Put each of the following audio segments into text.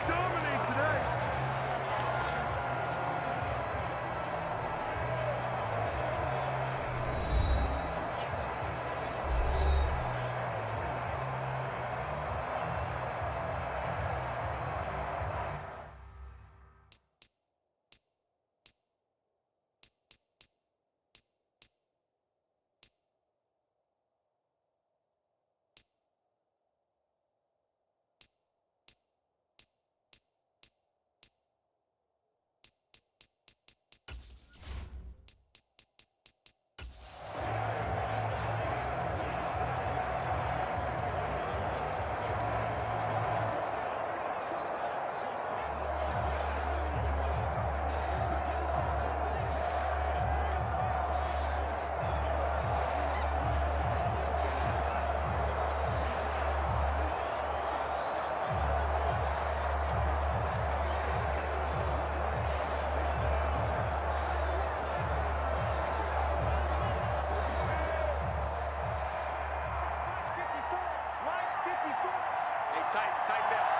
dominate today. Tighten down.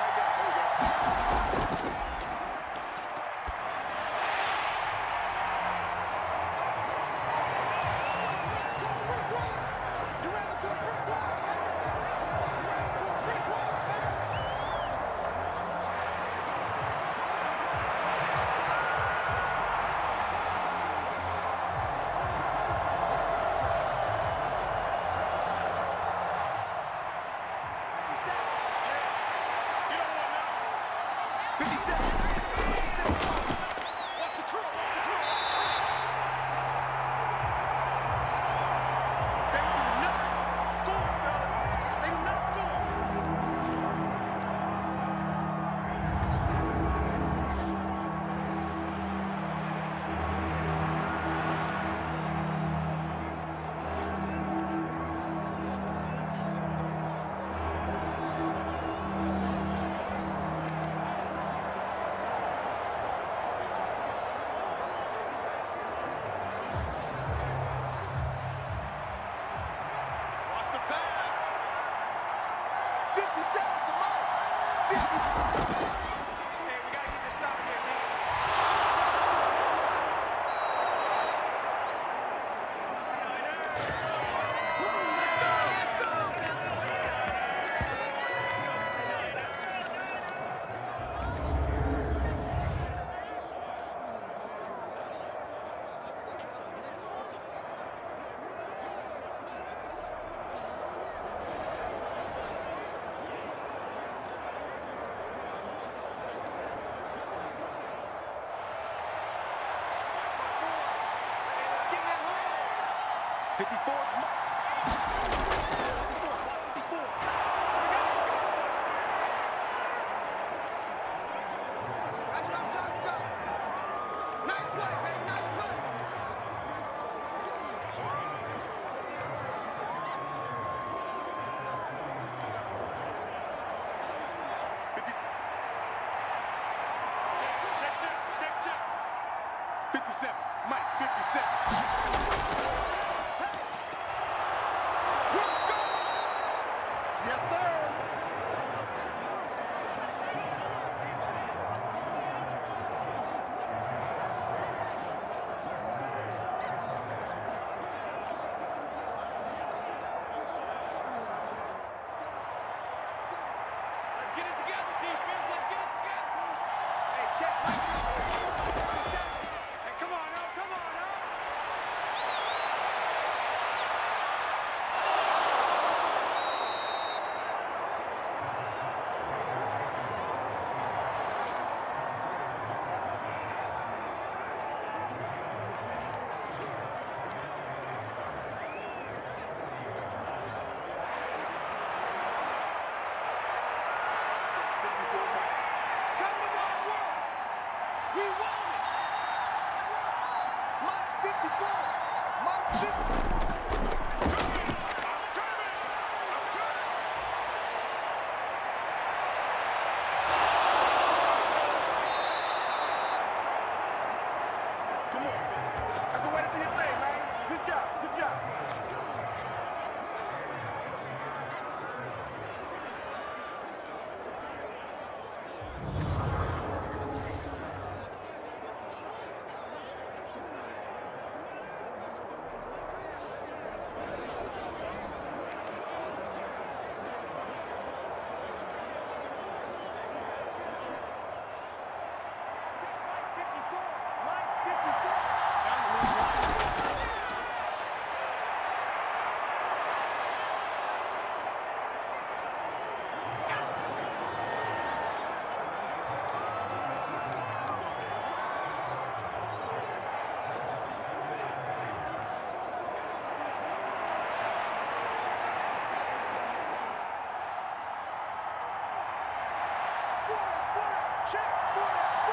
There you go. Check. 40, 40.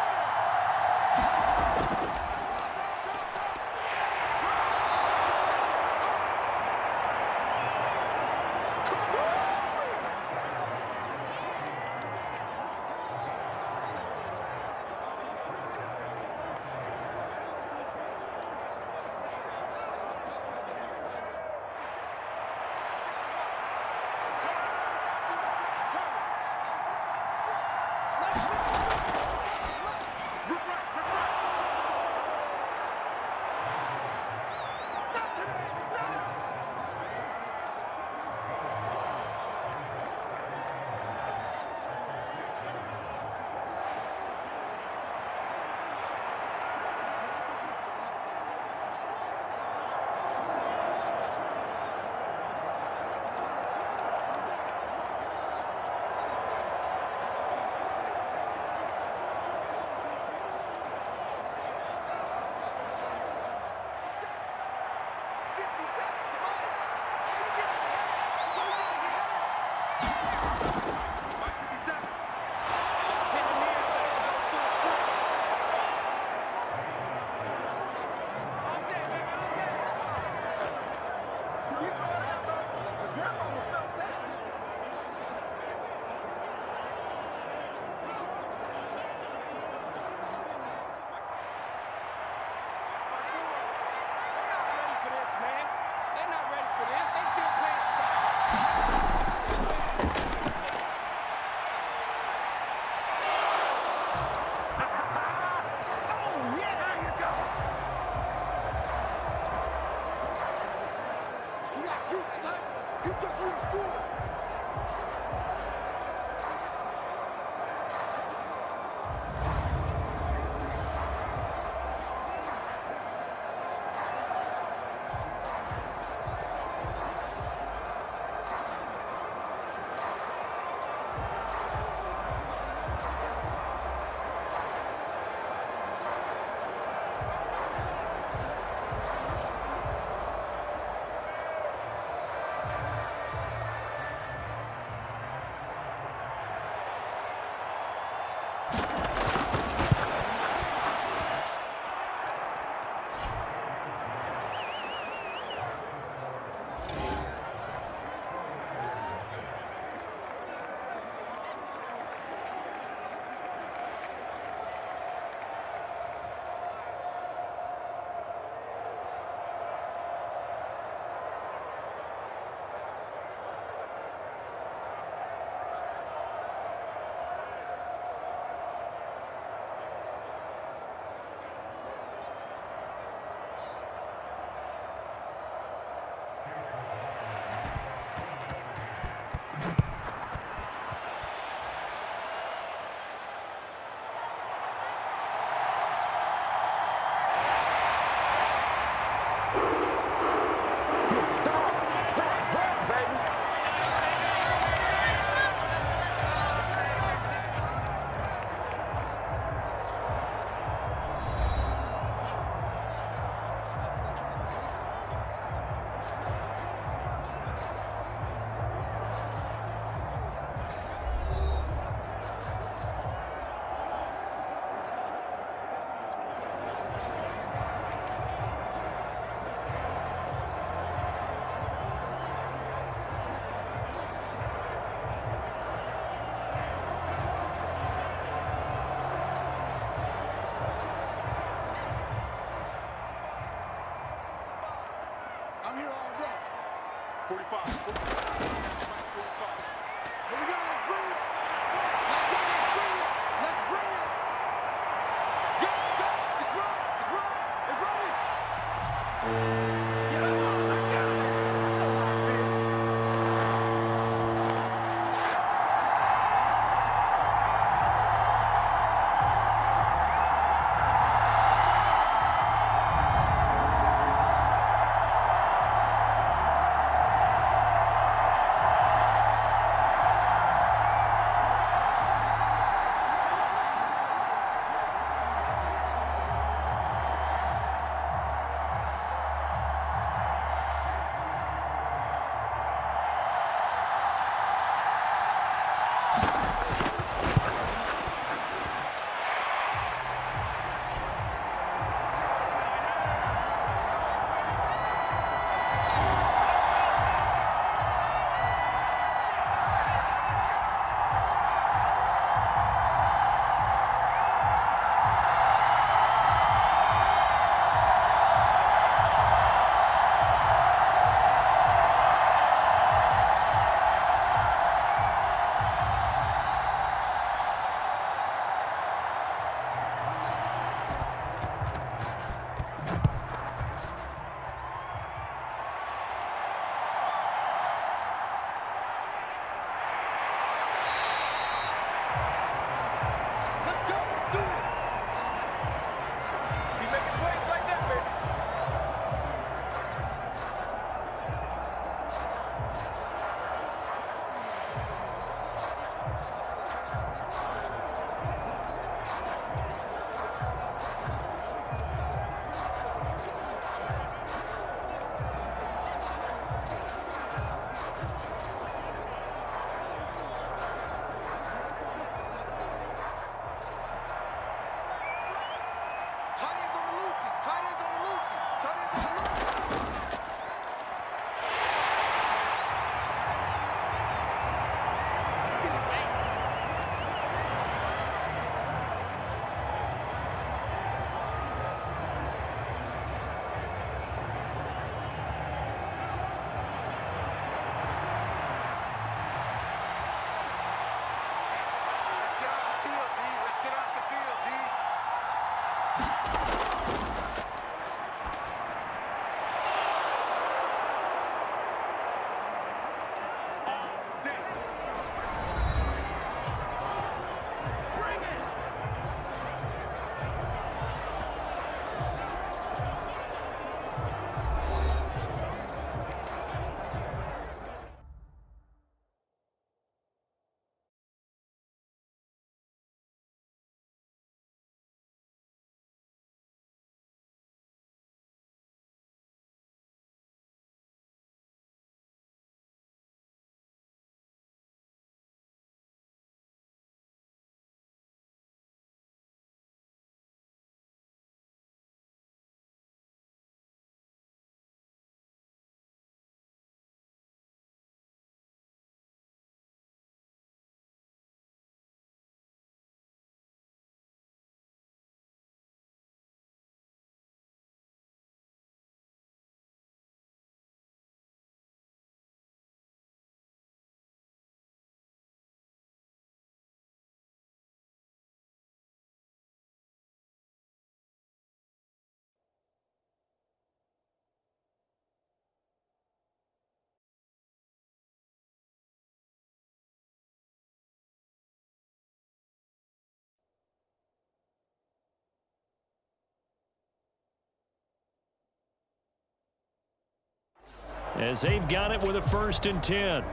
as they've got it with a 1st and 10.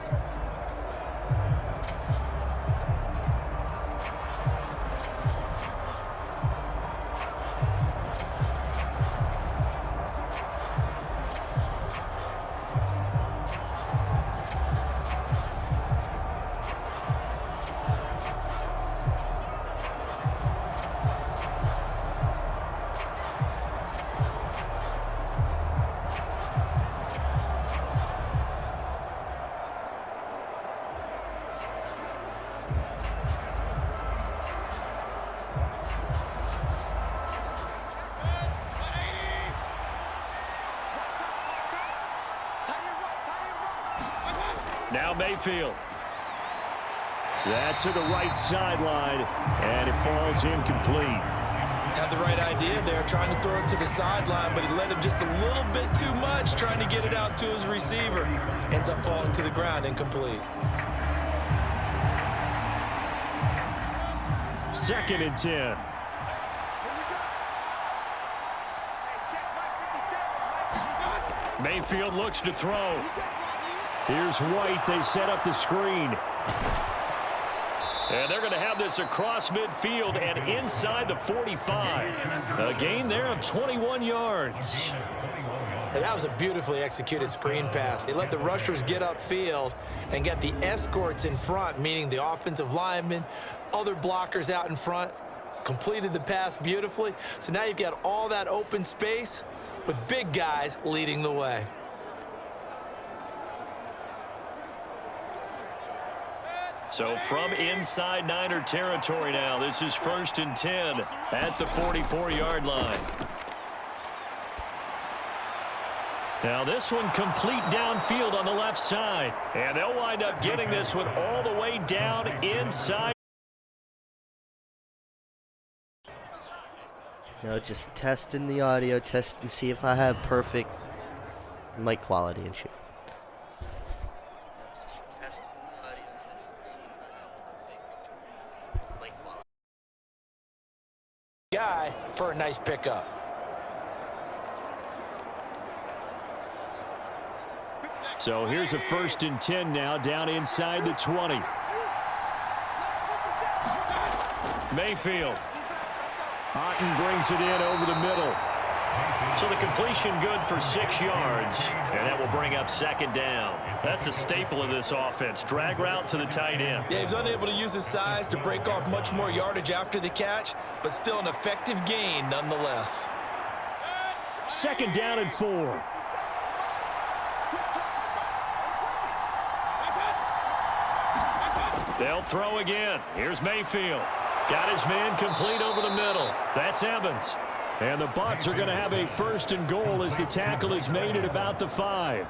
Now Mayfield. That's to the right sideline, and it falls incomplete. Had the right idea there, trying to throw it to the sideline, but he led him just a little bit too much, trying to get it out to his receiver. Ends up falling to the ground, incomplete. 2nd and 10. Mayfield looks to throw. Here's White. They set up the screen. And they're going to have this across midfield and inside the 45. A gain there of 21 yards. And that was a beautifully executed screen pass. They let the rushers get upfield and get the escorts in front, meaning the offensive linemen, other blockers out in front, completed the pass beautifully. So now you've got all that open space with big guys leading the way. So from inside Niner territory now, this is 1st and 10 at the 44-yard line. Now this one complete downfield on the left side. And they'll wind up getting this one all the way down inside. Just testing the audio, test and see if I have perfect mic quality and shit. Just testing the audio, test and see if I have perfect mic quality. Guy for a nice pickup. So here's a 1st and 10 now down inside the 20. Mayfield. Otten brings it in over the middle. So the completion good for 6 yards. And that will bring up 2nd down. That's a staple of this offense. Drag route to the tight end. Yeah, he was unable to use his size to break off much more yardage after the catch, but still an effective gain nonetheless. 2nd down and 4. They'll throw again. Here's Mayfield. Got his man complete over the middle. That's Evans. And the Bucs are going to have a 1st and goal as the tackle is made at about the 5.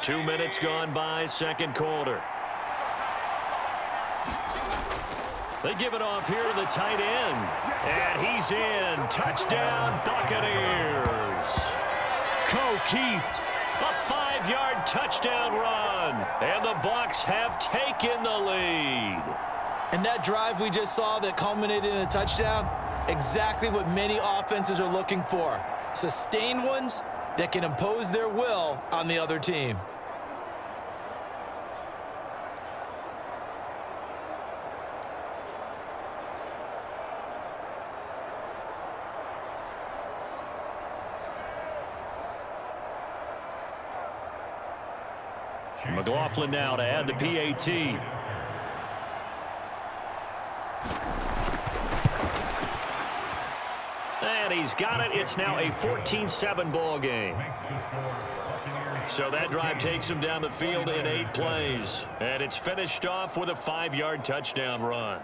Two minutes gone by, 2nd quarter. They give it off here to the tight end. And he's in. Touchdown, Buccaneers. O'Keefe, a 5-yard touchdown run. And the Bucs have taken the lead. And that drive we just saw that culminated in a touchdown, exactly what many offenses are looking for. Sustained ones that can impose their will on the other team. McLaughlin now to add the PAT. And he's got it. It's now a 14-7 ball game. So that drive takes him down the field in 8 plays. And it's finished off with a 5-yard touchdown run.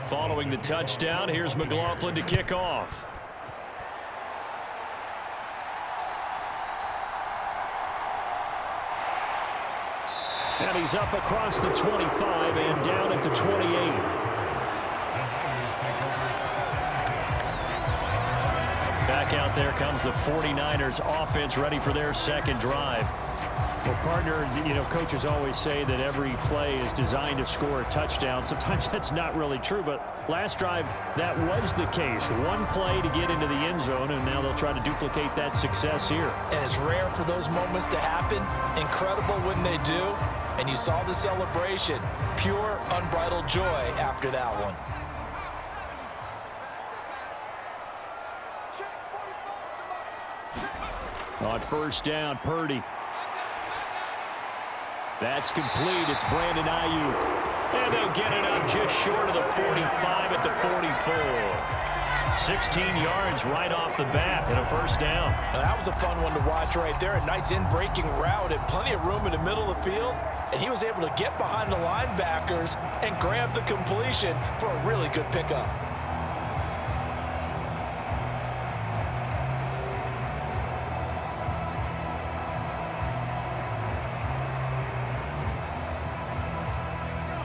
Following the touchdown, here's McLaughlin to kick off. And he's up across the 25 and down at the 28. Back out there comes the 49ers offense, ready for their second drive. Well, partner, coaches always say that every play is designed to score a touchdown. Sometimes that's not really true, but last drive, that was the case. One play to get into the end zone, and now they'll try to duplicate that success here. And it's rare for those moments to happen. Incredible when they do. And you saw the celebration. Pure, unbridled joy after that one. On first down, Purdy. That's complete. It's Brandon Ayuk. And they'll get it up just short of the 45 at the 44. 16 yards right off the bat and a first down. Now, that was a fun one to watch right there. A nice in-breaking route and plenty of room in the middle of the field. And he was able to get behind the linebackers and grab the completion for a really good pickup.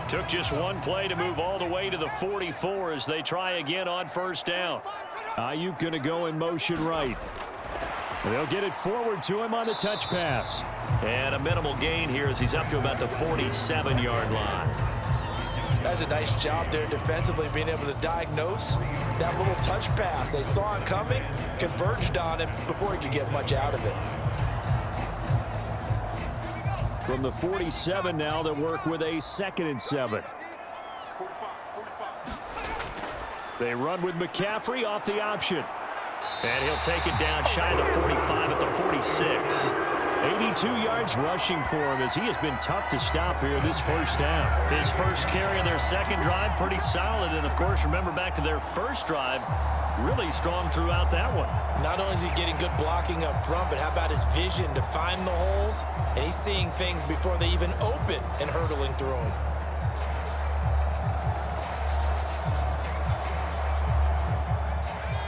Took just one play to move all the way to the 44 as they try again on first down. Ayuk going to go in motion right. They'll get it forward to him on the touch pass. And a minimal gain here as he's up to about the 47-yard line. That's a nice job there defensively, being able to diagnose that little touch pass. They saw it coming, converged on it before he could get much out of it. From the 47 now, they work with a 2nd and 7. They run with McCaffrey off the option. And he'll take it down shy of the 45 at the 46. 82 yards rushing for him as he has been tough to stop here this first half. His first carry of their second drive, pretty solid. And, of course, remember back to their first drive, really strong throughout that one. Not only is he getting good blocking up front, but how about his vision to find the holes? And he's seeing things before they even open and hurtling through them.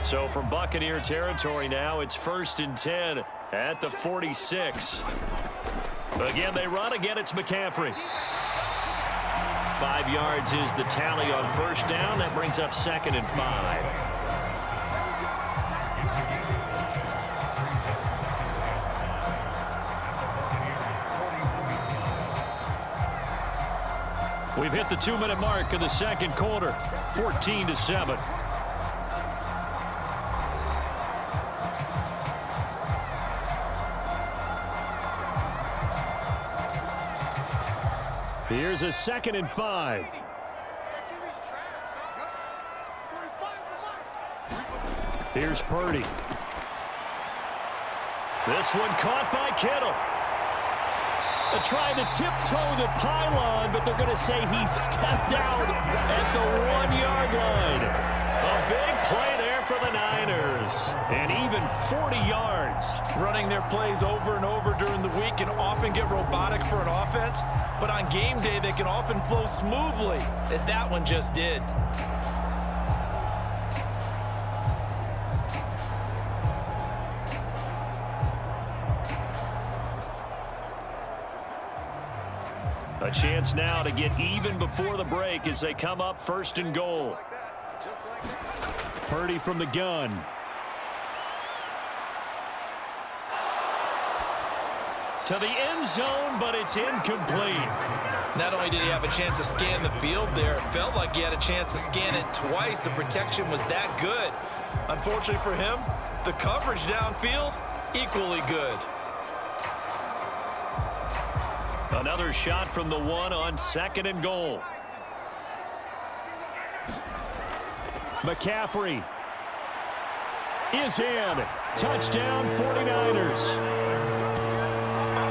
So from Buccaneer territory now, it's 1st and 10 at the 46. Again, they run. Again, it's McCaffrey. 5 yards is the tally on first down. That brings up 2nd and 5. We've hit the 2-minute mark of the second quarter, 14-7. Here's a 2nd and 5. Here's Purdy. This one caught by Kittle. Trying to tiptoe the pylon, but they're going to say he stepped out at the 1-yard line. A big play there for the Niners. And even 40 yards. Running their plays over and over during the week can often get robotic for an offense, but on game day they can often flow smoothly, as that one just did. A chance now to get even before the break as they come up 1st and goal. Purdy from the gun. To the end zone, but it's incomplete. Not only did he have a chance to scan the field there, it felt like he had a chance to scan it twice. The protection was that good. Unfortunately for him, the coverage downfield, equally good. Another shot from the 1 on 2nd and goal. McCaffrey is in. Touchdown 49ers.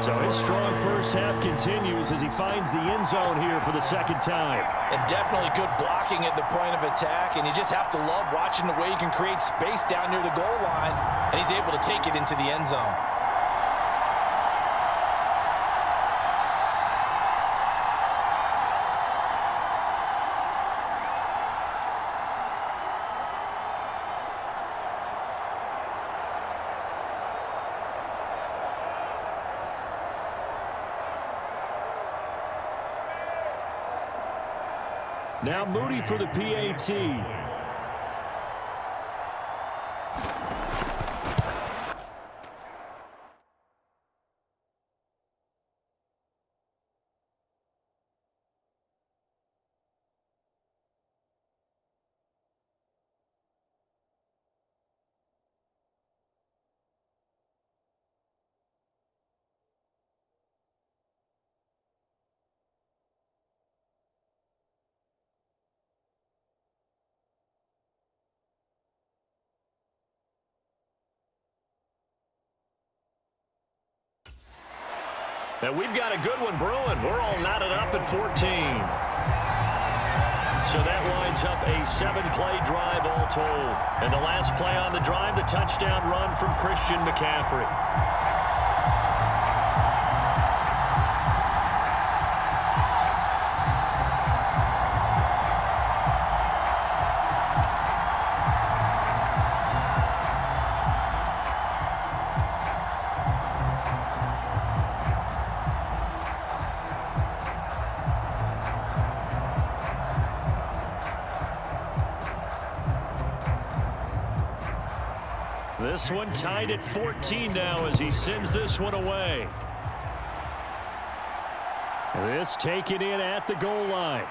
So his strong first half continues as he finds the end zone here for the 2nd time. And definitely good blocking at the point of attack, and you just have to love watching the way he can create space down near the goal line, and he's able to take it into the end zone. Now Moody for the PAT. And we've got a good one brewing. We're all knotted up at 14. So that winds up a 7-play drive all told. And the last play on the drive, the touchdown run from Christian McCaffrey. This one tied at 14 now as he sends this one away. This taken in at the goal line.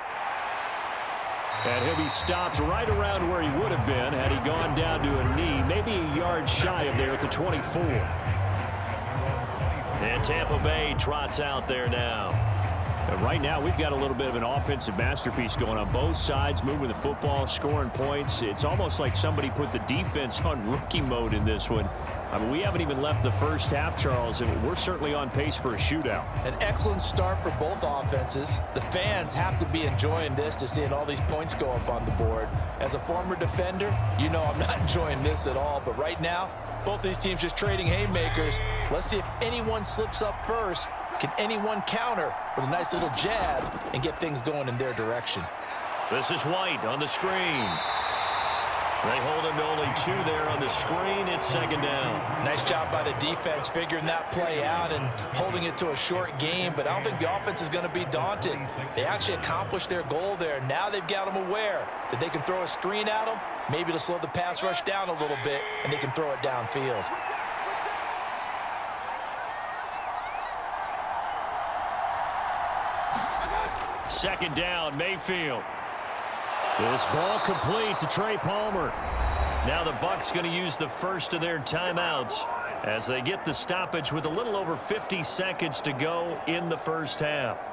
And he'll be stopped right around where he would have been had he gone down to a knee, maybe a yard shy of there at the 24. And Tampa Bay trots out there now. And right now, we've got a little bit of an offensive masterpiece going on both sides, moving the football, scoring points. It's almost like somebody put the defense on rookie mode in this one. I mean, we haven't even left the first half, Charles, and we're certainly on pace for a shootout. An excellent start for both offenses. The fans have to be enjoying this to seeing all these points go up on the board. As a former defender, you know I'm not enjoying this at all, but right now, both these teams just trading haymakers. Let's see if anyone slips up first. Can anyone counter with a nice little jab and get things going in their direction? This is White on the screen. They hold him to only 2 there on the screen. It's second down. Nice job by the defense figuring that play out and holding it to a short game, but I don't think the offense is going to be daunted. They actually accomplished their goal there. Now they've got them aware that they can throw a screen at them, maybe to slow the pass rush down a little bit, and they can throw it downfield. Second down, Mayfield. This ball complete to Trey Palmer. Now the Bucs going to use the first of their timeouts as they get the stoppage with a little over 50 seconds to go in the first half.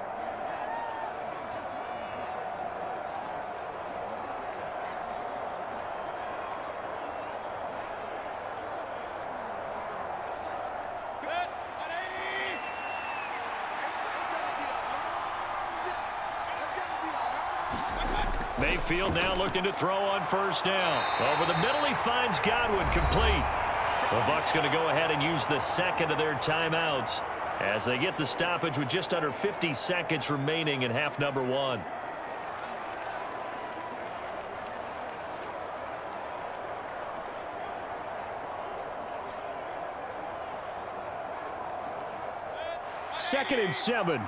Mayfield now looking to throw on first down. Over the middle, he finds Godwin complete. The Bucs going to go ahead and use the second of their timeouts as they get the stoppage with just under 50 seconds remaining in half number 1. Second and 7.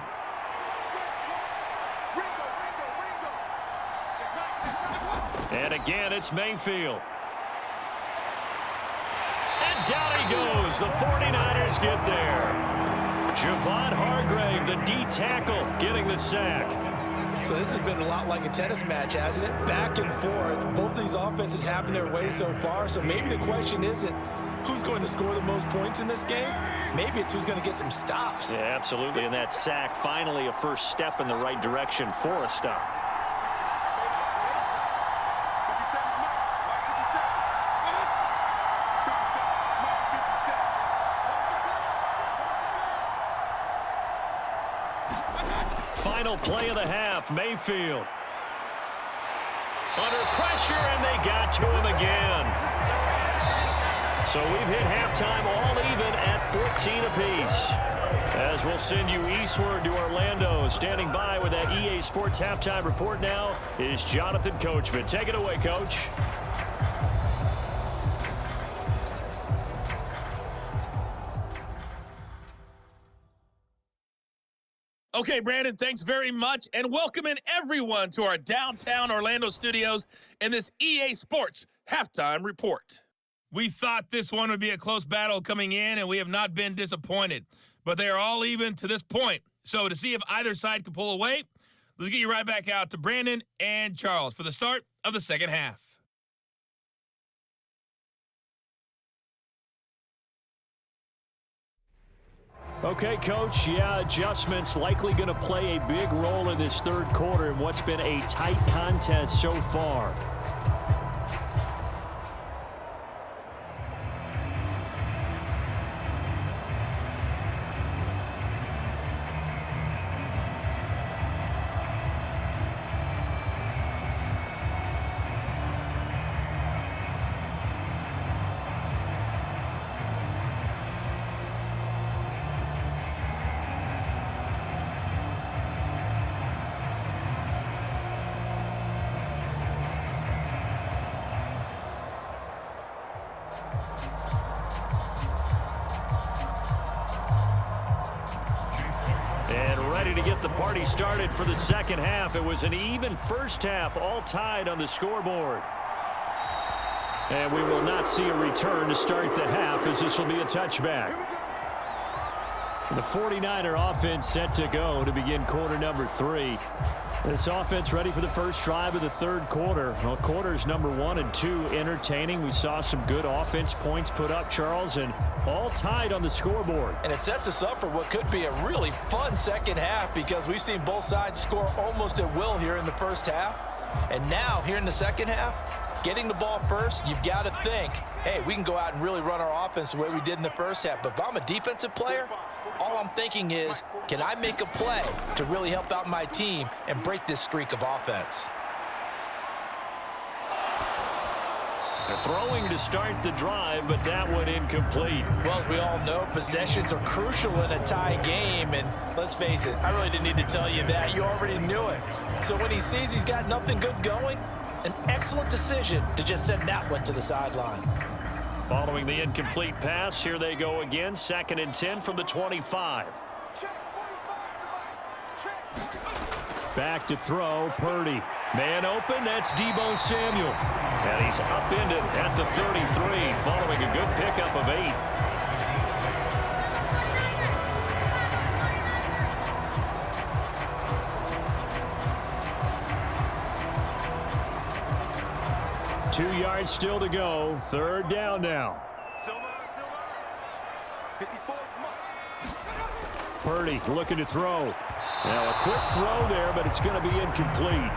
And again, it's Mayfield. And down he goes. The 49ers get there. Javon Hargrave, the D tackle, getting the sack. So this has been a lot like a tennis match, hasn't it? Back and forth. Both of these offenses having their way so far. So maybe the question isn't who's going to score the most points in this game. Maybe it's who's going to get some stops. Yeah, absolutely. And that sack, finally a first step in the right direction for a stop. Final play of the half, Mayfield. Under pressure, and they got to him again. So we've hit halftime all even at 14 apiece. As we'll send you eastward to Orlando. Standing by with that EA Sports halftime report now is Jonathan Coachman. Take it away, Coach. Okay, Brandon, thanks very much, and welcome in everyone to our downtown Orlando studios in this EA Sports Halftime Report. We thought this one would be a close battle coming in, and we have not been disappointed. But they are all even to this point. So to see if either side can pull away, let's get you right back out to Brandon and Charles for the start of the second half. Okay, Coach, yeah, adjustments likely going to play a big role in this third quarter in what's been a tight contest so far. To get the party started for the second half. It was an even first half, all tied on the scoreboard. And we will not see a return to start the half, as this will be a touchback. The 49er offense set to go to begin quarter number 3. This offense ready for the first drive of the third quarter. Well, quarters number 1 and 2 entertaining. We saw some good offense points put up, Charles, and all tied on the scoreboard. And it sets us up for what could be a really fun second half, because we've seen both sides score almost at will here in the first half. And now, here in the second half, getting the ball first, you've got to think, hey, we can go out and really run our offense the way we did in the first half. But if I'm a defensive player, all I'm thinking is, can I make a play to really help out my team and break this streak of offense? They're throwing to start the drive, but that one incomplete. Well, as we all know, possessions are crucial in a tie game. And let's face it, I really didn't need to tell you that. You already knew it. So when he sees he's got nothing good going, an excellent decision to just send that one to the sideline. Following the incomplete pass, here they go again. 2nd and 10 from the 25. Back to throw, Purdy. Man open, that's Deebo Samuel. And he's upended at the 33, following a good pickup of 8. Two yards still to go. Third down now. Purdy looking to throw. Now a quick throw there, but it's going to be incomplete.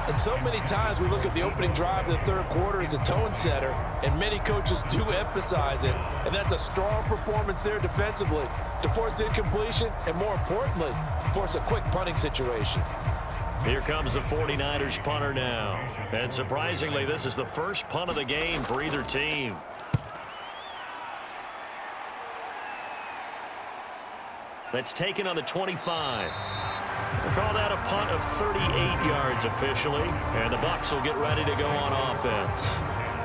And so many times we look at the opening drive of the third quarter as a tone setter, and many coaches do emphasize it. And that's a strong performance there defensively to force incompletion and, more importantly, force a quick punting situation. Here comes the 49ers punter now. And surprisingly, this is the first punt of the game for either team. That's taken on the 25. We'll call that a punt of 38 yards officially, and the Bucs will get ready to go on offense.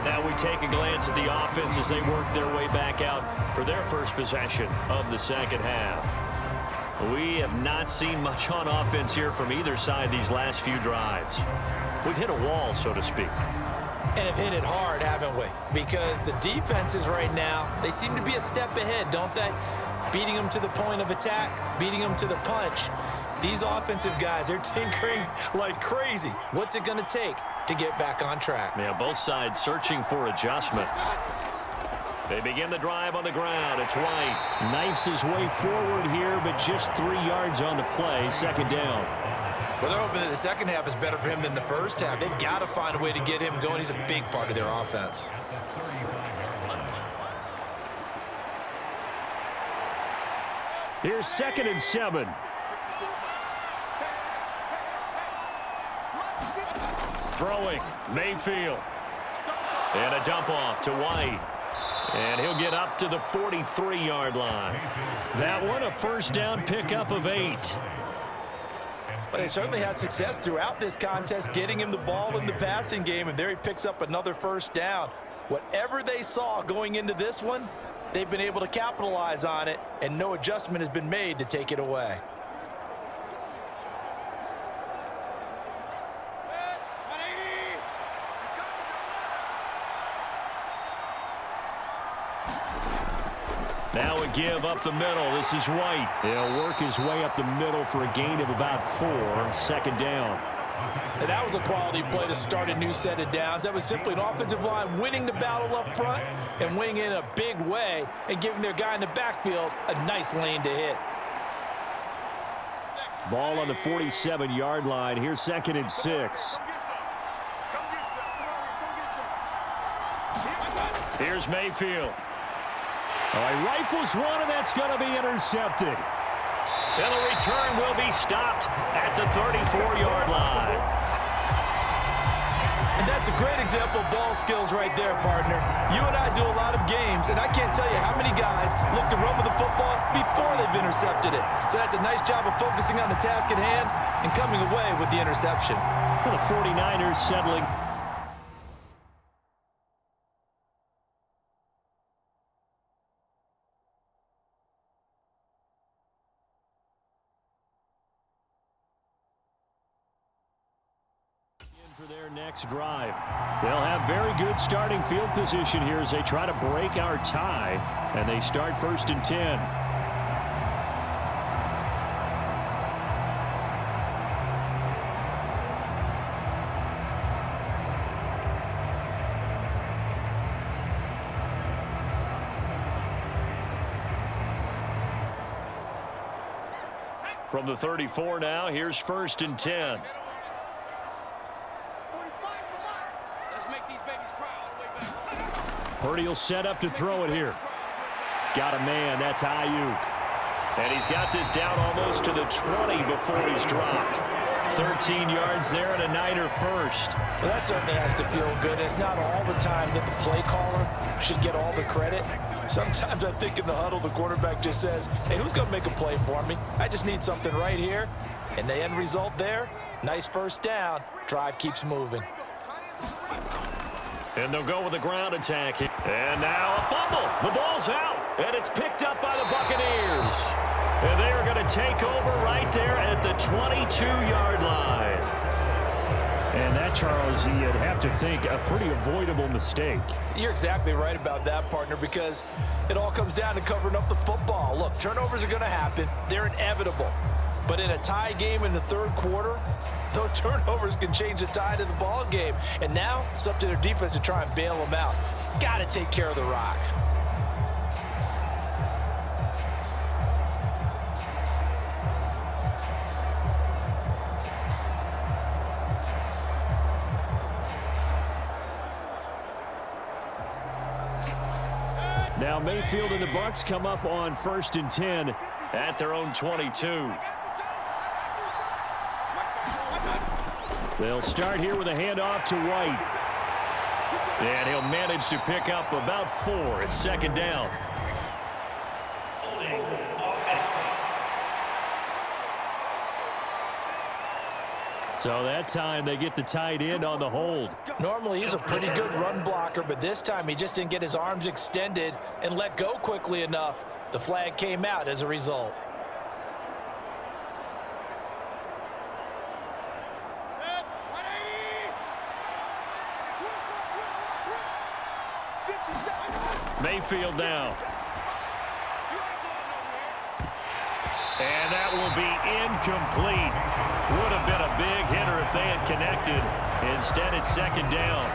Now we take a glance at the offense as they work their way back out for their first possession of the second half. We have not seen much on offense here from either side these last few drives. We've hit a wall, so to speak. And have hit it hard, haven't we? Because the defenses right now, they seem to be a step ahead, don't they? Beating them to the point of attack, beating them to the punch. These offensive guys, they're tinkering like crazy. What's it going to take to get back on track? Yeah, both sides searching for adjustments. They begin the drive on the ground. It's White. Knifes his way forward here, but just 3 yards on the play. Second down. Well, they're hoping that the second half is better for him than the first half. They've got to find a way to get him going. He's a big part of their offense. Here's 2nd and 7. Throwing, Mayfield. And a dump off to White. And he'll get up to the 43-yard line. That one a first down pickup of 8. But they certainly had success throughout this contest, getting him the ball in the passing game, and there he picks up another first down. Whatever they saw going into this one, they've been able to capitalize on it, and no adjustment has been made to take it away. Now a give up the middle. This is White. He'll work his way up the middle for a gain of about 4. 2nd down. And that was a quality play to start a new set of downs. That was simply an offensive line winning the battle up front and winning in a big way and giving their guy in the backfield a nice lane to hit. Ball on the 47-yard line. Here's 2nd and 6. Here's Mayfield. Oh, he rifles one, and that's going to be intercepted. And the return will be stopped at the 34-yard line. And that's a great example of ball skills right there, partner. You and I do a lot of games, and I can't tell you how many guys look to run with the football before they've intercepted it. So that's a nice job of focusing on the task at hand and coming away with the interception. The 49ers settling. For their next drive. They'll have very good starting field position here as they try to break our tie, and they start 1st and 10. From the 34 now, here's 1st and 10. Purdy will set up to throw it here. Got a man. That's Ayuk. And he's got this down almost to the 20 before he's dropped. 13 yards there and a Niner first. Well, that certainly has to feel good. It's not all the time that the play caller should get all the credit. Sometimes I think in the huddle, the quarterback just says, hey, who's going to make a play for me? I just need something right here. And the end result there, nice first down. Drive keeps moving. And they'll go with the ground attack. And now a fumble. The ball's out. And it's picked up by the Buccaneers. And they are going to take over right there at the 22-yard line. And that, Charles, you'd have to think a pretty avoidable mistake. You're exactly right about that, partner, because it all comes down to covering up the football. Look, turnovers are going to happen. They're inevitable. But in a tie game in the 3rd quarter, those turnovers can change the tide of the ball game. And now it's up to their defense to try and bail them out. Got to take care of the rock. Now Mayfield and the Bucs come up on 1st and 10 at their own 22. They'll start here with a handoff to White. And he'll manage to pick up about 4. It's 2nd down. So that time they get the tight end on the hold. Normally he's a pretty good run blocker, but this time he just didn't get his arms extended and let go quickly enough. The flag came out as a result. Mayfield now. And that will be incomplete. Would have been a big hitter if they had connected. Instead, it's 2nd down.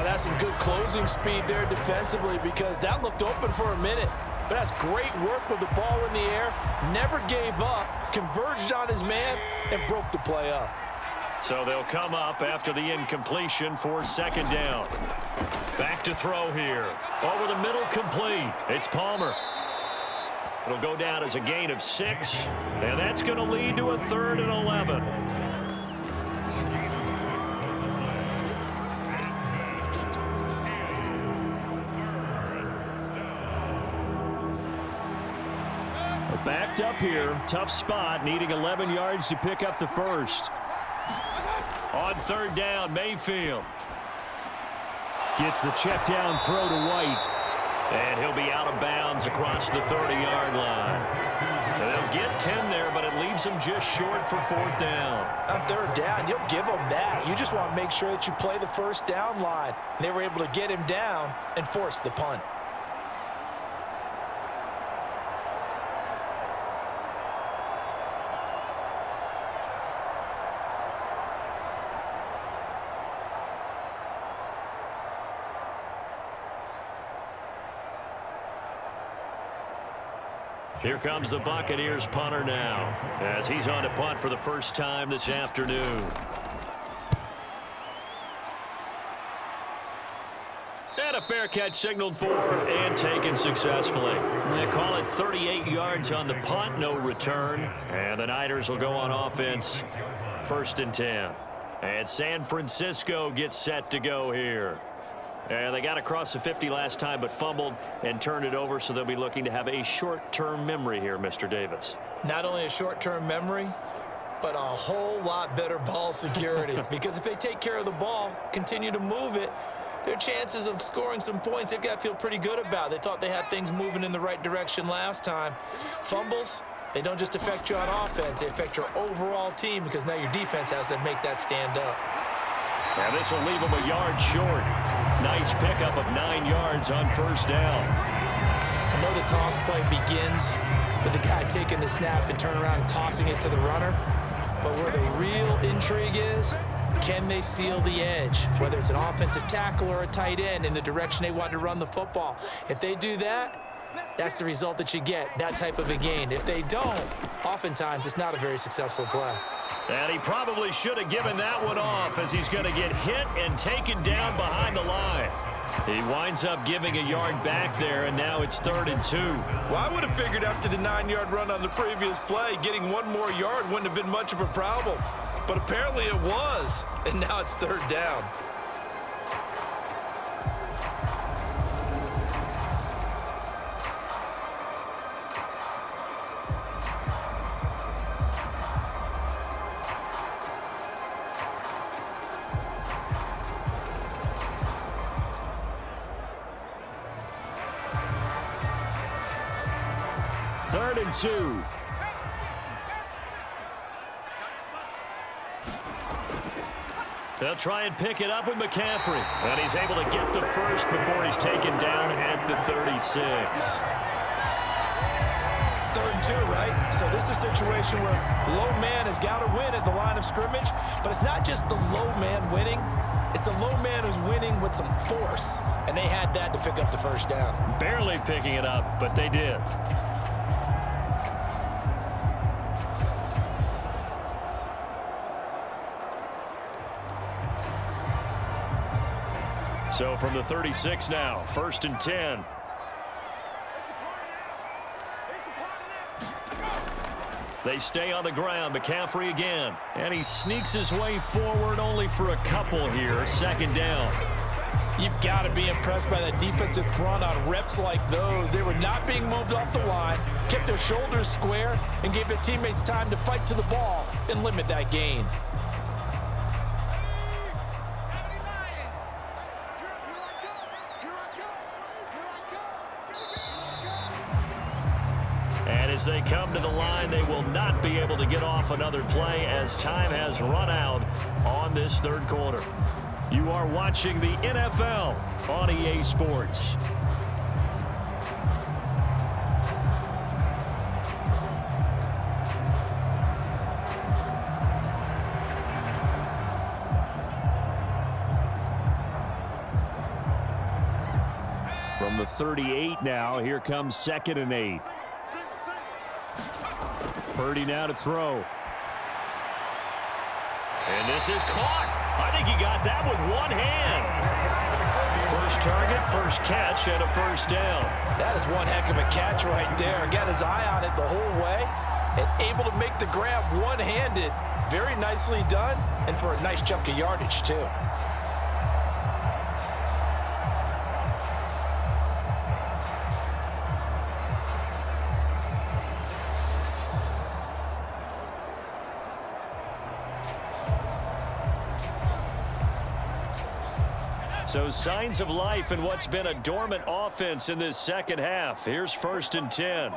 That's some good closing speed there defensively, because that looked open for a minute. But that's great work with the ball in the air. Never gave up, converged on his man, and broke the play up. So they'll come up after the incompletion for 2nd down. Back to throw here. Over the middle, complete. It's Palmer. It'll go down as a gain of 6, and that's going to lead to a 3rd and 11. Backed up here, tough spot, needing 11 yards to pick up the first. On 3rd down, Mayfield. Gets the check down throw to White. And he'll be out of bounds across the 30-yard line. And they'll get 10 there, but it leaves them just short for 4th down. On 3rd down, you'll give them that. You just want to make sure that you play the first down line. They were able to get him down and force the punt. Here comes the Buccaneers punter now, as he's on to punt for the first time this afternoon. And a fair catch signaled for and taken successfully. They call it 38 yards on the punt, no return. And the Niners will go on offense, 1st and 10. And San Francisco gets set to go here. And they got across the 50 last time but fumbled and turned it over, so they'll be looking to have a short-term memory here, Mr. Davis. Not only a short-term memory, but a whole lot better ball security. Because if they take care of the ball, continue to move it, their chances of scoring some points, they've got to feel pretty good about. They thought they had things moving in the right direction last time. Fumbles, they don't just affect you on offense, they affect your overall team because now your defense has to make that stand up. Now this will leave them a yard short. Nice pickup of 9 yards on 1st down. I know the toss play begins with the guy taking the snap and turning around and tossing it to the runner. But where the real intrigue is, can they seal the edge? Whether it's an offensive tackle or a tight end in the direction they want to run the football. If they do that, that's the result that you get, that type of a gain. If they don't, oftentimes it's not a very successful play. And he probably should have given that one off as he's going to get hit and taken down behind the line. He winds up giving a yard back there, and now it's 3rd and 2. Well, I would have figured after the 9-yard run on the previous play, getting 1 more yard wouldn't have been much of a problem. But apparently it was, and now it's 3rd down. Third and 2. They'll try and pick it up with McCaffrey. And he's able to get the first before he's taken down at the 36. 3rd and 2, right? So this is a situation where low man has got to win at the line of scrimmage. But it's not just the low man winning. It's the low man who's winning with some force. And they had that to pick up the 1st down. Barely picking it up, but they did. So from the 36 now, 1st and 10. They stay on the ground. McCaffrey again. And he sneaks his way forward only for a couple here. 2nd down. You've got to be impressed by that defensive front on reps like those. They were not being moved off the line, kept their shoulders square, and gave their teammates time to fight to the ball and limit that gain. And as they come to the line, they will not be able to get off another play as time has run out on this 3rd quarter. You are watching the NFL on EA Sports. From the 38 now, here comes 2nd and 8. Purdy now to throw. And this is caught. I think he got that with one hand. First target, first catch, and a 1st down. That is one heck of a catch right there. Got his eye on it the whole way and able to make the grab one-handed. Very nicely done, and for a nice chunk of yardage, too. So signs of life in what's been a dormant offense in this 2nd half. Here's 1st and 10.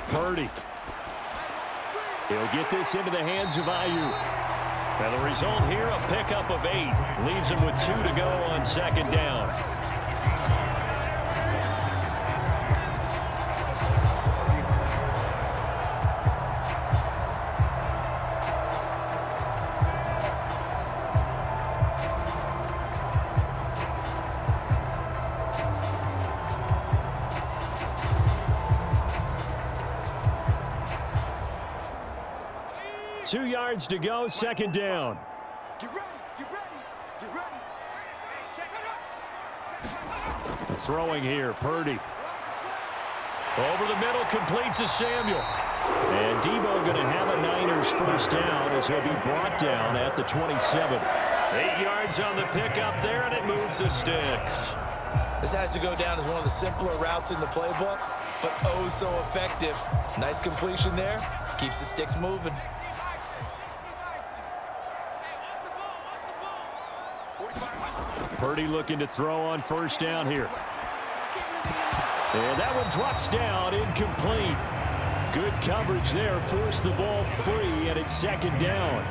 Purdy. He'll get this into the hands of Ayuk. And the result here, a pickup of 8. Leaves him with 2 to go on 2nd down. 2 yards to go, second down. Get ready, get ready, get ready. Throwing here, Purdy. Over the middle, complete to Samuel. And Debo going to have a Niners first down as he'll be brought down at the 27. 8 yards on the pickup there, and it moves the sticks. This has to go down as one of the simpler routes in the playbook, but oh so effective. Nice completion there. Keeps the sticks moving. Purdy looking to throw on first down here. And that one drops down, incomplete. Good coverage there, forced the ball free, and it's second down.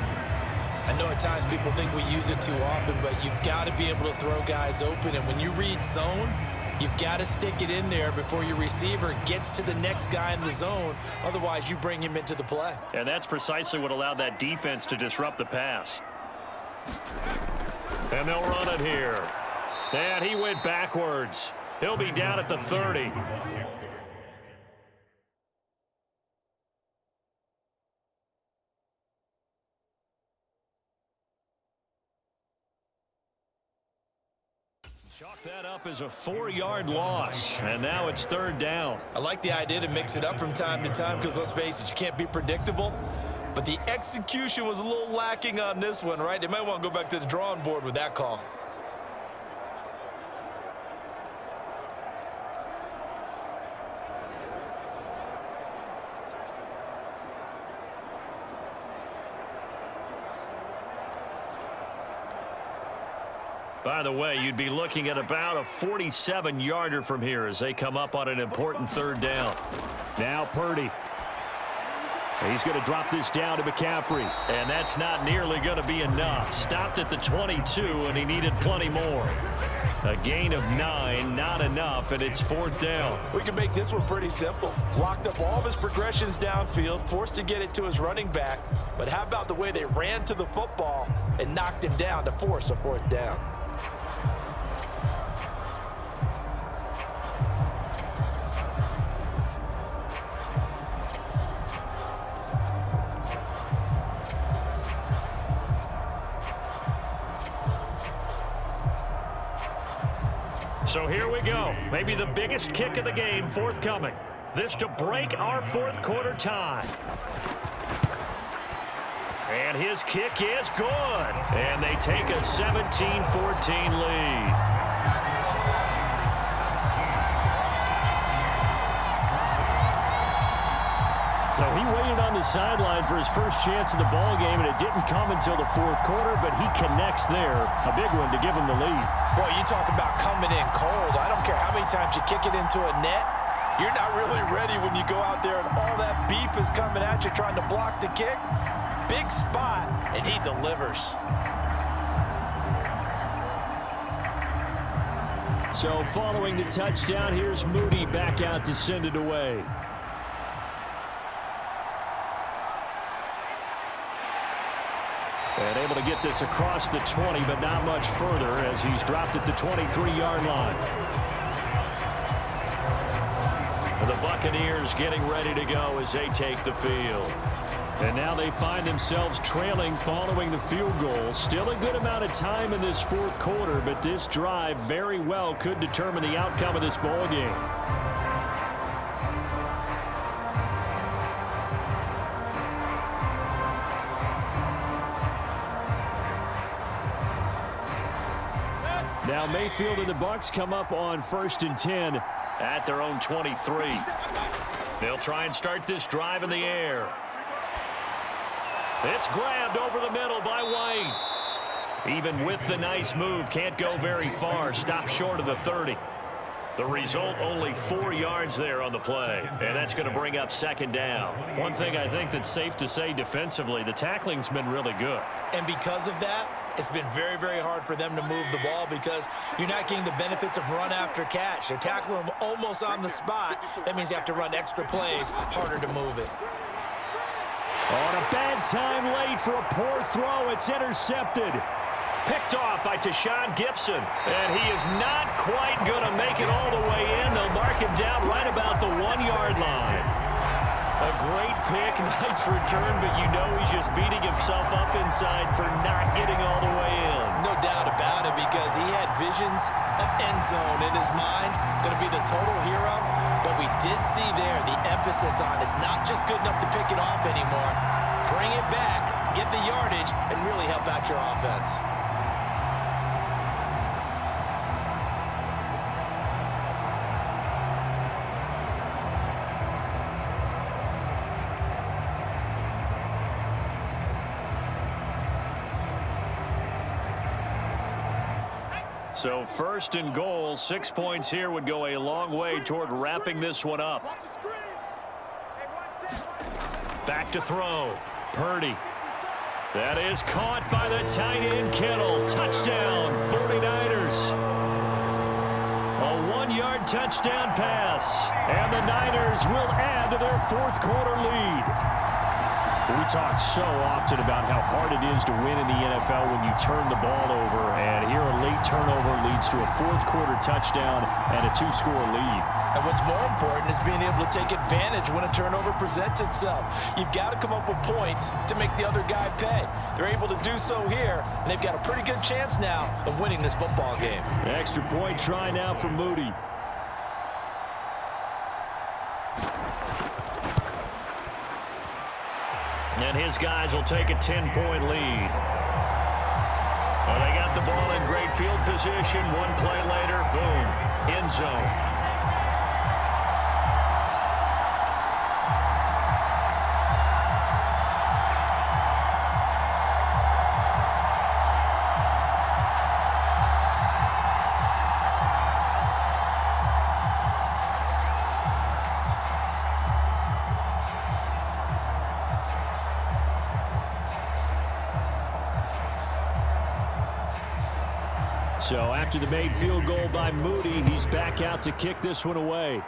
I know at times people think we use it too often, but you've got to be able to throw guys open. And when you read zone, you've got to stick it in there before your receiver gets to the next guy in the zone. Otherwise, you bring him into the play. And that's precisely what allowed that defense to disrupt the pass. And they'll run it here. And he went backwards. He'll be down at the 30. Chalk that up as a 4-yard loss, and now it's third down. I like the idea to mix it up from time to time because, let's face it, you can't be predictable. But the execution was a little lacking on this one, right? They might want to go back to the drawing board with that call. By the way, you'd be looking at about a 47-yarder from here as they come up on an important third down. Now Purdy. He's going to drop this down to McCaffrey. And that's not nearly going to be enough. Stopped at the 22, and he needed plenty more. A gain of 9, not enough, and it's fourth down. We can make this one pretty simple. Locked up all of his progressions downfield, forced to get it to his running back. But how about the way they ran to the football and knocked him down to force a fourth down? So here we go. Maybe the biggest kick of the game forthcoming. This to break our fourth quarter tie. And his kick is good. And they take a 17-14 lead. So he waited on the sideline for his first chance in the ball game, and it didn't come until the fourth quarter, but he connects there. A big one to give him the lead. Boy, you talk about coming in cold. I don't care how many times you kick it into a net. You're not really ready when you go out there and all that beef is coming at you trying to block the kick. Big spot, and he delivers. So following the touchdown, here's Moody back out to send it away. And able to get this across the 20, but not much further as he's dropped at the 23-yard line. And the Buccaneers getting ready to go as they take the field. And now they find themselves trailing following the field goal. Still a good amount of time in this fourth quarter, but this drive very well could determine the outcome of this ball game. Now Mayfield and the Bucs come up on 1st and 10 at their own 23. They'll try and start this drive in the air. It's grabbed over the middle by White. Even with the nice move, can't go very far. Stopped short of the 30. The result, only 4 yards there on the play. And that's going to bring up second down. One thing I think that's safe to say defensively, the tackling's been really good. And because of that, it's been very, very hard for them to move the ball because you're not getting the benefits of run after catch. They're tackling them almost on the spot. That means you have to run extra plays, harder to move it. On a bad time late for a poor throw. It's intercepted. Picked off by Tashawn Gibson. And he is not quite going to make it all the way in. They'll mark him down right about the 1-yard line. A great pick, nice return, but you know he's just beating himself up inside for not getting all the way in. No doubt about it, because he had visions of end zone in his mind, going to be the total hero. But we did see there the emphasis on it's not just good enough to pick it off anymore. Bring it back, get the yardage, and really help out your offense. So first and goal, 6 points here would go a long way toward wrapping this one up. Back to throw. Purdy. That is caught by the tight end Kittle. Touchdown, 49ers. A 1-yard touchdown pass. And the Niners will add to their fourth quarter lead. We talk so often about how hard it is to win in the NFL when you turn the ball over, and here a late turnover leads to a fourth quarter touchdown and a 2-score lead. And what's more important is being able to take advantage when a turnover presents itself. You've got to come up with points to make the other guy pay. They're able to do so here, and they've got a pretty good chance now of winning this football game. Extra point try now for Moody. And his guys will take a 10-point lead. Well, they got the ball in great field position. One play later, boom, end zone. So after the made field goal by Moody, he's back out to kick this one away.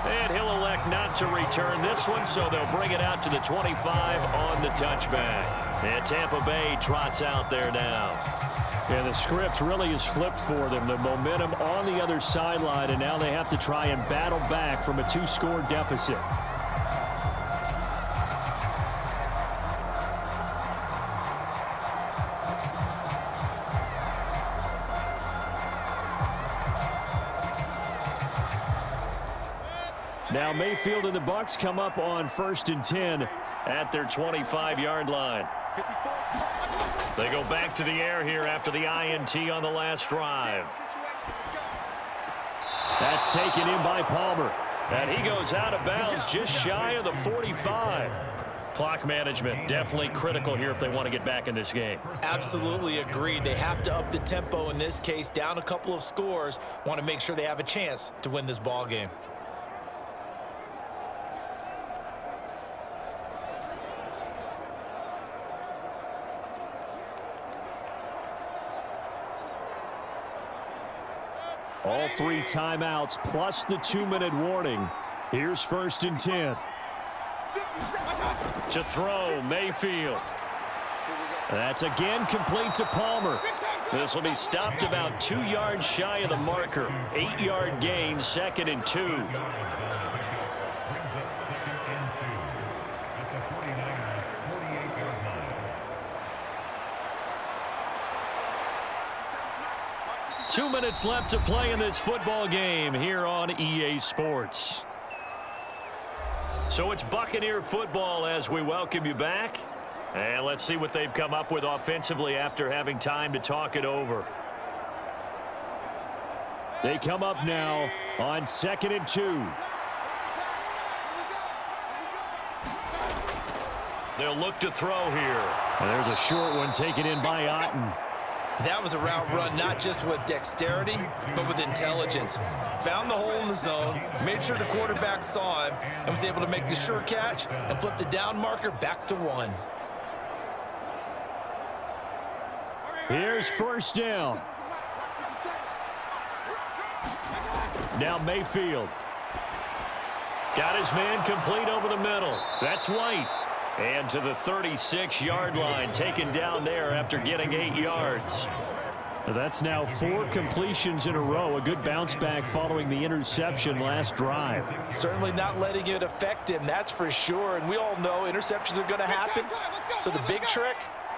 And he'll elect not to return this one, so they'll bring it out to the 25 on the touchback. And Tampa Bay trots out there now. Yeah, the script really is flipped for them. The momentum on the other sideline, and now they have to try and battle back from a 2-score deficit. Now Mayfield and the Bucs come up on 1st and 10 at their 25-yard line. They go back to the air here after the INT on the last drive. That's taken in by Palmer. And he goes out of bounds just shy of the 45. Clock management definitely critical here if they want to get back in this game. Absolutely agreed. They have to up the tempo in this case, down a couple of scores. Want to make sure they have a chance to win this ball game. All 3 timeouts plus the 2-minute warning. Here's 1st and 10. To throw, Mayfield. That's again complete to Palmer. This will be stopped about 2 yards shy of the marker. 8-yard gain, 2nd and 2. Two minutes left to play in this football game here on EA Sports. So it's Buccaneer football as we welcome you back. And let's see what they've come up with offensively after having time to talk it over. They come up now on 2nd and 2. They'll look to throw here. And there's a short one taken in by Otten. That was a route run not just with dexterity, but with intelligence. Found the hole in the zone, made sure the quarterback saw him, and was able to make the sure catch and flip the down marker back to 1. Here's 1st down. Now Mayfield. Got his man complete over the middle. That's White. And to the 36-yard line, taken down there after getting 8 yards. That's now 4 completions in a row. A good bounce back following the interception last drive. Certainly not letting it affect him, that's for sure. And we all know interceptions are going to happen. So the big trick,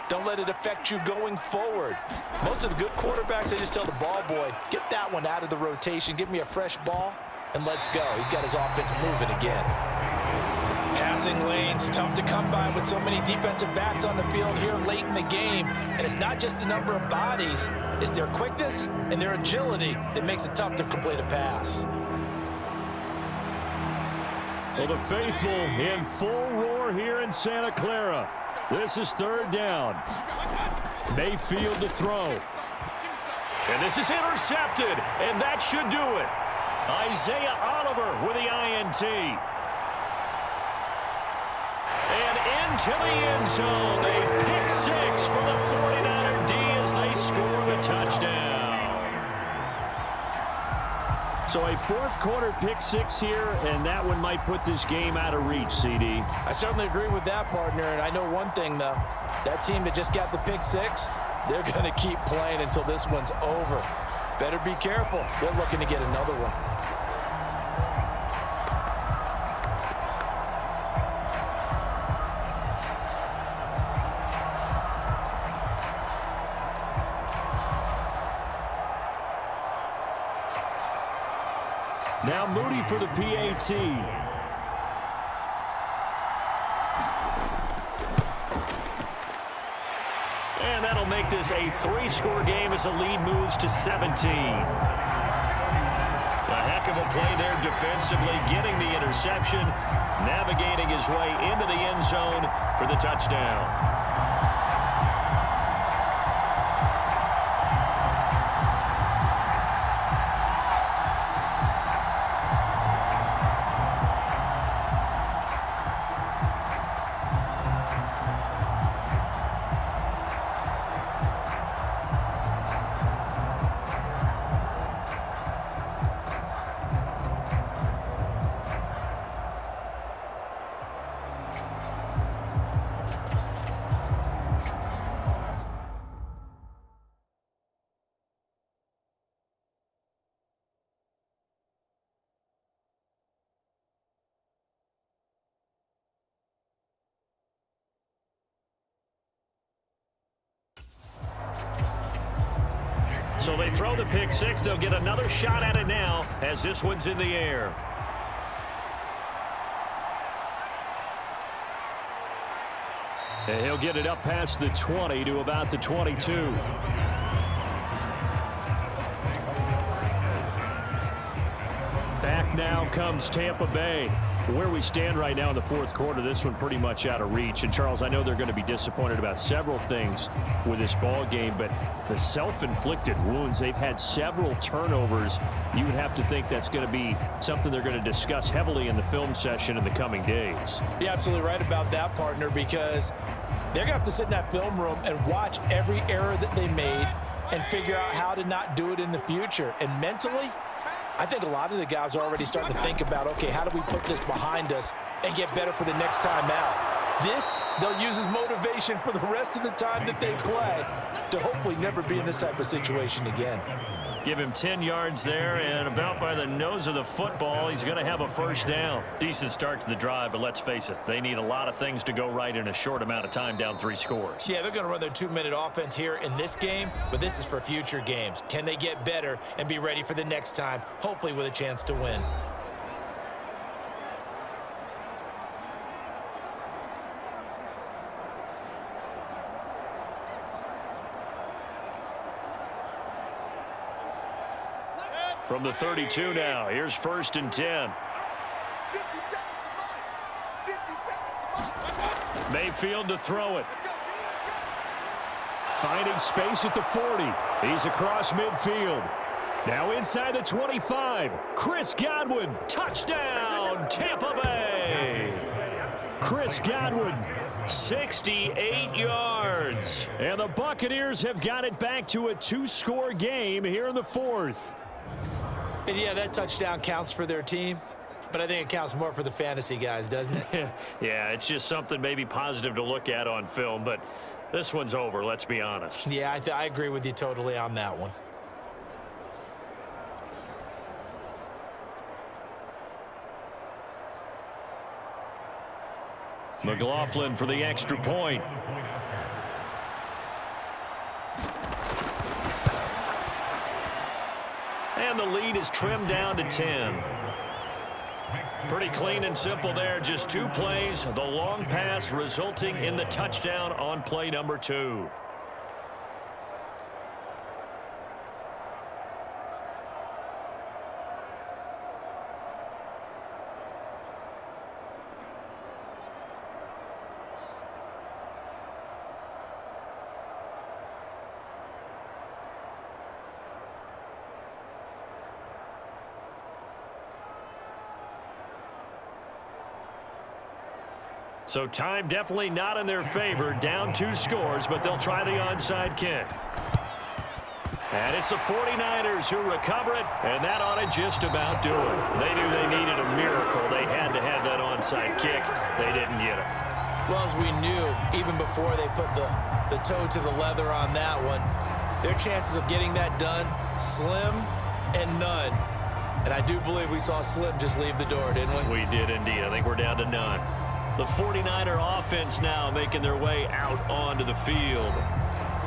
don't let it affect you going forward. Most of the good quarterbacks, they just tell the ball boy, get that one out of the rotation, give me a fresh ball, and let's go. He's got his offense moving again. Passing lanes, tough to come by with so many defensive backs on the field here late in the game. And it's not just the number of bodies, it's their quickness and their agility that makes it tough to complete a pass. Well, the faithful in full roar here in Santa Clara. This is 3rd down. Mayfield to throw. And this is intercepted, and that should do it. Isaiah Oliver with the INT. And into the end zone. They pick 6 for the 49er D as they score the touchdown. So a 4th quarter pick 6 here, and that one might put this game out of reach, CD. I certainly agree with that, partner. And I know one thing, though. That team that just got the pick 6, they're going to keep playing until this one's over. Better be careful. They're looking to get another one. Now Moody for the PAT. And that'll make this a 3-score game as the lead moves to 17. A heck of a play there defensively, getting the interception, navigating his way into the end zone for the touchdown. So they throw the pick 6. They'll get another shot at it now as this one's in the air. And he'll get it up past the 20 to about the 22. Back now comes Tampa Bay. Where we stand right now in the 4th quarter, this one pretty much out of reach. And, Charles, I know they're going to be disappointed about several things with this ball game, but the self-inflicted wounds, they've had several turnovers. You would have to think that's going to be something they're going to discuss heavily in the film session in the coming days. You're absolutely right about that, partner, because they're going to have to sit in that film room and watch every error that they made and figure out how to not do it in the future. And mentally, I think a lot of the guys are already starting to think about, okay, how do we put this behind us and get better for the next time out? This, they'll use as motivation for the rest of the time that they play to hopefully never be in this type of situation again. Give him 10 yards there, and about by the nose of the football, he's going to have a 1st down. Decent start to the drive, but let's face it, they need a lot of things to go right in a short amount of time, down 3 scores. Yeah, they're going to run their 2-minute offense here in this game, but this is for future games. Can they get better and be ready for the next time, hopefully with a chance to win? From the 32 now, here's 1st and 10. 57. Mayfield to throw it. Finding space at the 40. He's across midfield. Now inside the 25. Chris Godwin. Touchdown, Tampa Bay. Chris Godwin. 68 yards. And the Buccaneers have got it back to a 2-score game here in the 4th. And yeah, that touchdown counts for their team, but I think it counts more for the fantasy guys, doesn't it? Yeah, it's just something maybe positive to look at on film, but This one's over, let's be honest. Yeah, I agree with you totally on that one. McLaughlin for the extra point. And the lead is trimmed down to 10. Pretty clean and simple there. Just 2 plays. The long pass resulting in the touchdown on play number 2. So time definitely not in their favor. Down 2 scores, but they'll try the onside kick. And it's the 49ers who recover it, and that ought to just about do it. They knew they needed a miracle. They had to have that onside kick. They didn't get it. Well, as we knew, even before they put the toe to the leather on that one, their chances of getting that done, slim and none. And I do believe we saw Slim just leave the door, didn't we? We did indeed. I think we're down to none. The 49er offense now making their way out onto the field.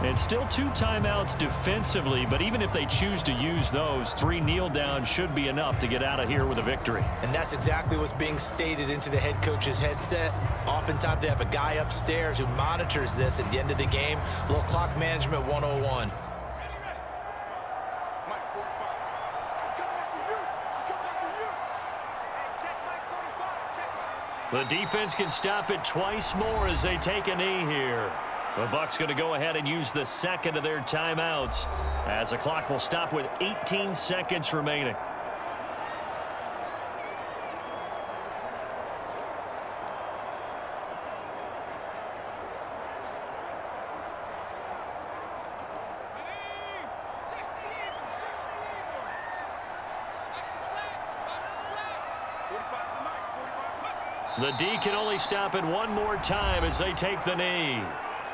And still 2 timeouts defensively, but even if they choose to use those, 3 kneel downs should be enough to get out of here with a victory. And that's exactly what's being stated into the head coach's headset. Oftentimes they have a guy upstairs who monitors this at the end of the game. A little clock management 101. The defense can stop it twice more as they take a knee here. The Bucs going to go ahead and use the second of their timeouts as the clock will stop with 18 seconds remaining. The D can only stop it one more time as they take the knee.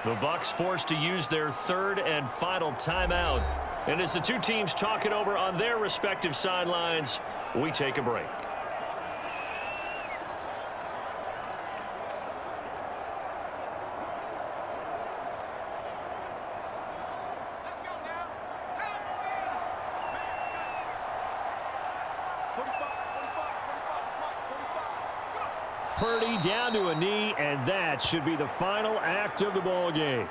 The Bucs forced to use their 3rd and final timeout. And as the 2 teams talk it over on their respective sidelines, we take a break. Purdy down to a knee, and that should be the final act of the ball game.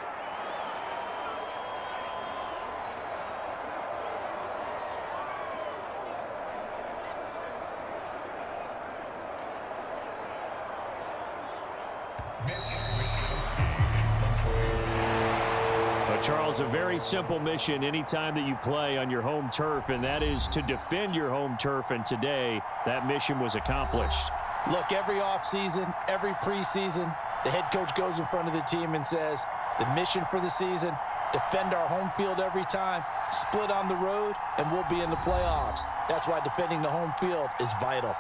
Charles, a very simple mission anytime that you play on your home turf, and that is to defend your home turf, and today that mission was accomplished. Look, every offseason, every preseason, the head coach goes in front of the team and says, the mission for the season, defend our home field every time, split on the road, and we'll be in the playoffs. That's why defending the home field is vital.